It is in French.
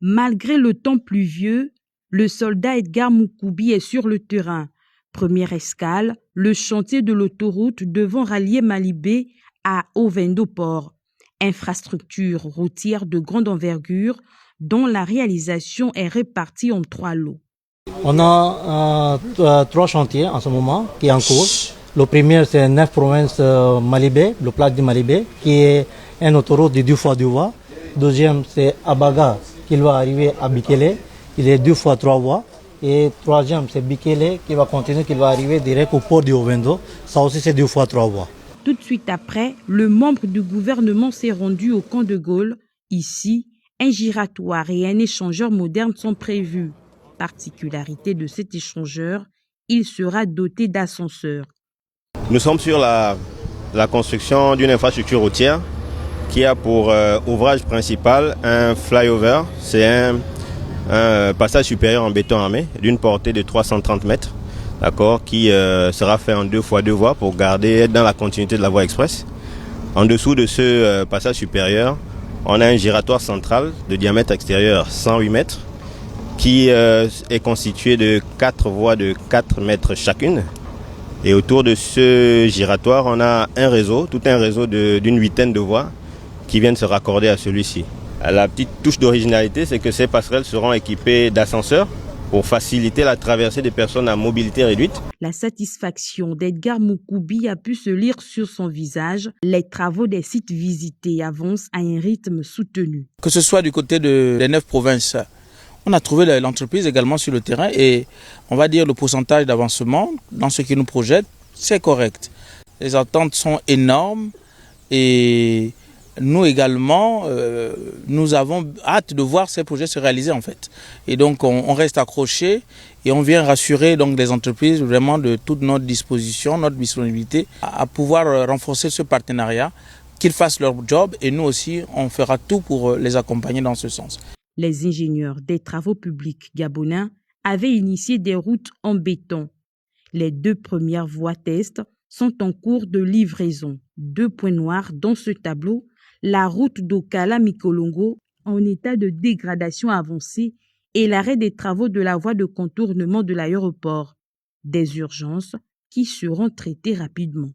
Malgré le temps pluvieux, le soldat Edgar Moukoubi est sur le terrain. Première escale, le chantier de l'autoroute devant rallier Malibé à Ovendo-Port. Infrastructure routière de grande envergure dont la réalisation est répartie en 3 lots. On a 3 chantiers en ce moment qui est en cours. Le premier, c'est 9 provinces Malibé, le plaque de Malibé, qui est une autoroute de 2 fois 2 voies. Deuxième, c'est Abaga, qui va arriver à Bikele. Il est 2 fois 3 voies. Et troisième, c'est Bikele, qui va continuer, qui va arriver direct au port de Ovendo. Ça aussi, c'est 2 fois 3 voies. Tout de suite après, le membre du gouvernement s'est rendu au camp de Gaulle. Ici, un giratoire et un échangeur moderne sont prévus. Particularité de cet échangeur, il sera doté d'ascenseurs. Nous sommes sur la construction d'une infrastructure routière qui a pour ouvrage principal un flyover. C'est un passage supérieur en béton armé d'une portée de 330 mètres, d'accord, qui sera fait en 2 fois 2 voies pour être dans la continuité de la voie express. En dessous de ce passage supérieur, on a un giratoire central de diamètre extérieur 108 mètres qui est constitué de 4 voies de 4 mètres chacune. Et autour de ce giratoire, on a tout un réseau d'une 8aine de voies qui viennent se raccorder à celui-ci. La petite touche d'originalité, c'est que ces passerelles seront équipées d'ascenseurs pour faciliter la traversée des personnes à mobilité réduite. La satisfaction d'Edgar Moukoubi a pu se lire sur son visage. Les travaux des sites visités avancent à un rythme soutenu. Que ce soit du côté des 9 provinces, on a trouvé l'entreprise également sur le terrain et on va dire le pourcentage d'avancement dans ce qu'ils nous projettent, c'est correct. Les attentes sont énormes et nous également, nous avons hâte de voir ces projets se réaliser en fait. Et donc on reste accroché et on vient rassurer donc les entreprises vraiment de toute notre disposition, notre disponibilité à pouvoir renforcer ce partenariat, qu'ils fassent leur job et nous aussi on fera tout pour les accompagner dans ce sens. Les ingénieurs des travaux publics gabonais avaient initié des routes en béton. Les 2 premières voies test sont en cours de livraison. 2 points noirs dans ce tableau, la route d'Okala-Mikolongo en état de dégradation avancée et l'arrêt des travaux de la voie de contournement de l'aéroport. Des urgences qui seront traitées rapidement.